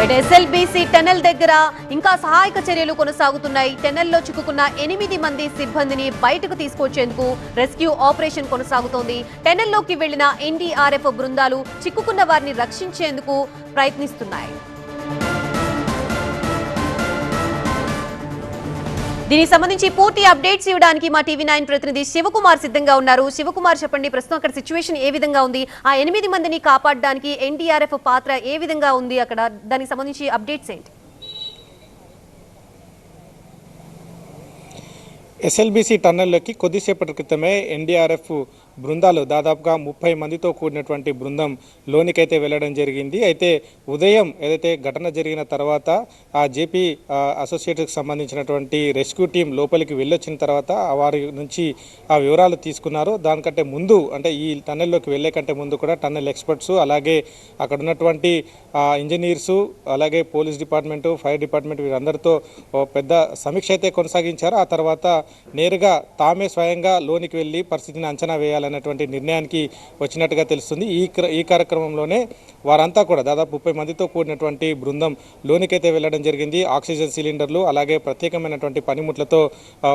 SLBC tunnel దగ్గర ఇంకా సహాయక చర్యలు కొనసాగుతున్నాయి. టనెల్లో చిక్కుకున్న 8 మంది సిబ్బందిని బయటకు తీసుకొచ్చేందుకు రెస్క్యూ ఆపరేషన్ కొనసాగుతోంది. టనెల్లోకి వెళ్లిన ఎన్డీఆర్ఎఫ్ బృందాలు చిక్కుకున్న వారిని రక్షించేందుకు ప్రయత్నిస్తున్నాయి. దీనికి సంబంధించి పూర్తి అప్డేట్స్ ఇవ్వడానికి మా టీవీ9 ప్రతినిధి శివకుమార్ సిద్ధంగా ఉన్నారు. శివకుమార్, చెప్పండి, ప్రస్తుతం అక్కడ సిచ్యువేషన్ ఏ విధంగా ఉంది? ఆ 8 మందిని కాపాడడానికి ఎన్డీఆర్ఎఫ్ పాత్ర ఏ విధంగా ఉంది అక్కడ? దానికి సంబంధించి అప్డేట్స్ ఏంటి? ఎస్ఎల్బీసీ టన్నెల్లోకి కొద్దిసేపటి క్రితమే ఎన్డీఆర్ఎఫ్ బృందాలు దాదాపుగా 30 మందితో కూడినటువంటి బృందం లోనికైతే వెళ్ళడం జరిగింది. అయితే ఉదయం ఏదైతే ఘటన జరిగిన తర్వాత ఆ జేపీ అసోసియేట్స్కి సంబంధించినటువంటి రెస్క్యూ టీం లోపలికి వెళ్ళొచ్చిన తర్వాత వారి నుంచి ఆ వివరాలు తీసుకున్నారు. దానికంటే ముందు, అంటే ఈ టన్నెల్లోకి వెళ్ళే కంటే ముందు కూడా టన్నెల్ ఎక్స్పర్ట్స్, అలాగే అక్కడ ఉన్నటువంటి ఇంజనీర్సు, అలాగే పోలీస్ డిపార్ట్మెంటు, ఫైర్ డిపార్ట్మెంట్ వీరందరితో పెద్ద సమీక్ష అయితే కొనసాగించారు. ఆ తర్వాత నేరుగా తామే స్వయంగా లోనికి వెళ్ళి పరిస్థితిని అంచనా వేయాలనేటువంటి నిర్ణయానికి వచ్చినట్టుగా తెలుస్తుంది. ఈ కార్యక్రమంలోనే వారంతా కూడా దాదాపు 30 మందితో కూడినటువంటి బృందం లోనికైతే వెళ్ళడం జరిగింది. ఆక్సిజన్ సిలిండర్లు, అలాగే ప్రత్యేకమైనటువంటి పనిముట్లతో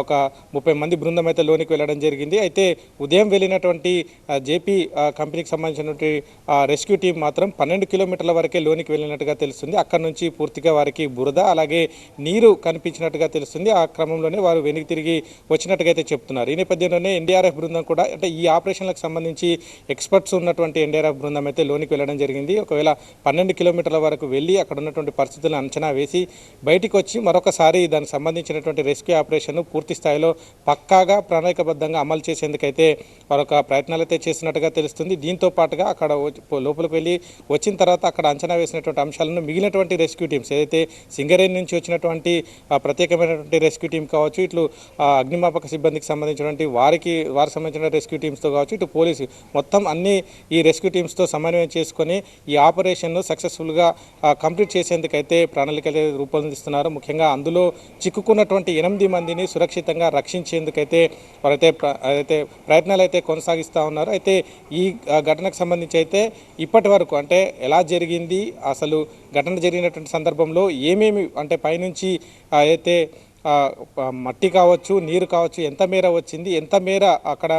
ఒక 30 మంది బృందం అయితే లోనికి వెళ్ళడం జరిగింది. అయితే ఉదయం వెళ్ళినటువంటి జేపీ కంపెనీకి సంబంధించినటువంటి రెస్క్యూ టీం మాత్రం 12 కిలోమీటర్ల వరకే లోనికి వెళ్ళినట్టుగా తెలుస్తుంది. అక్కడ నుంచి పూర్తిగా వారికి బురద, అలాగే నీరు కనిపించినట్టుగా తెలుస్తుంది. ఆ క్రమంలోనే వారు వెనక్కి తిరిగి వచ్చినట్టుగా అయితే చెప్తున్నారు. ఈ నేపథ్యంలోనే ఎన్డీఆర్ఎఫ్ బృందం కూడా, అంటే ఈ ఆపరేషన్లకు సంబంధించి ఎక్స్పర్ట్స్ ఉన్నటువంటి ఎన్డీఆర్ఎఫ్ బృందం అయితే లోనికి వెళ్ళడం జరిగింది. ఒకవేళ 12 కిలోమీటర్ల వరకు వెళ్ళి అక్కడ ఉన్నటువంటి పరిస్థితులను అంచనా వేసి బయటికి వచ్చి మరొకసారి దానికి సంబంధించినటువంటి రెస్క్యూ ఆపరేషన్ పూర్తి స్థాయిలో పక్కాగా ప్రణాళికబద్ధంగా అమలు చేసేందుకైతే మరొక ప్రయత్నాలు అయితే చేస్తున్నట్టుగా తెలుస్తుంది. దీంతో పాటుగా అక్కడ లోపలికి వెళ్ళి వచ్చిన తర్వాత అక్కడ అంచనా వేసినటువంటి అంశాలను మిగిలినటువంటి రెస్క్యూ టీమ్స్, ఏదైతే సింగరేణి నుంచి వచ్చినటువంటి ప్రత్యేకమైనటువంటి రెస్క్యూ టీం కావచ్చు, ఇట్లు అగ్నిమాపక సిబ్బందికి సంబంధించినటువంటి వారికి సంబంధించిన రెస్క్యూ టీమ్స్తో కావచ్చు, ఇటు పోలీసు, మొత్తం అన్ని ఈ రెస్క్యూ టీమ్స్తో సమన్వయం చేసుకొని ఈ ఆపరేషన్ను సక్సెస్ఫుల్గా కంప్లీట్ చేసేందుకైతే ప్రణాళికలు రూపొందిస్తున్నారు. ముఖ్యంగా అందులో చిక్కుకున్నటువంటి 8 మందిని సురక్షితంగా రక్షించేందుకైతే వారైతే ప్రయత్నాలు అయితే కొనసాగిస్తూ ఉన్నారు. అయితే ఈ ఘటనకు సంబంధించి అయితే ఇప్పటి వరకు, అంటే ఎలా జరిగింది, అసలు ఘటన జరిగినటువంటి సందర్భంలో ఏమేమి, అంటే పైనుంచి అయితే మట్టి కావచ్చు, నీరు కావచ్చు, ఎంత మేర వచ్చింది, ఎంత మేర అక్కడ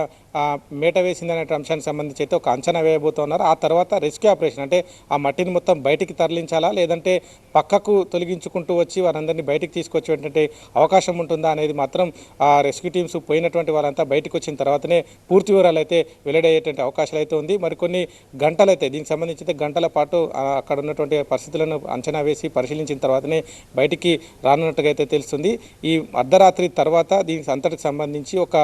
మేట వేసింది అనే అంశానికి సంబంధించి అయితే ఒక అంచనా వేయబోతున్నారు. ఆ తర్వాత రెస్క్యూ ఆపరేషన్, అంటే ఆ మట్టిని మొత్తం బయటికి తరలించాలా, లేదంటే పక్కకు తొలగించుకుంటూ వచ్చి వారందరినీ బయటికి తీసుకొచ్చేటువంటి అవకాశం ఉంటుందా అనేది మాత్రం ఆ రెస్క్యూ టీమ్స్ పోయినటువంటి వారంతా బయటకు వచ్చిన తర్వాతనే పూర్తి వివరాలు అయితే వెల్లడయ్యేటువంటి అవకాశాలు అయితే ఉంది. మరికొన్ని గంటలు అయితే దీనికి సంబంధించి గంటల పాటు అక్కడ ఉన్నటువంటి పరిస్థితులను అంచనా వేసి పరిశీలించిన తర్వాతనే బయటికి రానున్నట్టుగా అయితే తెలుస్తుంది. ఈ అర్ధరాత్రి తర్వాత దీనికి అంతటికి సంబంధించి ఒక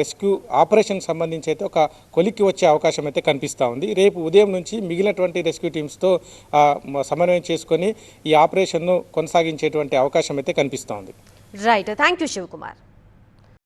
రెస్క్యూ ఆపరేషన్ సంబంధించి అయితే ఒక కొలిక్కి వచ్చే అవకాశం అయితే కనిపిస్తూ ఉంది. రేపు ఉదయం నుంచి మిగిలినటువంటి రెస్క్యూ టీమ్స్తో సమన్వయం చేసుకొని ఈ ఆపరేషన్ను కొనసాగించేటువంటి అవకాశం అయితే కనిపిస్తూ ఉంది. Right, thank you Shivakumar.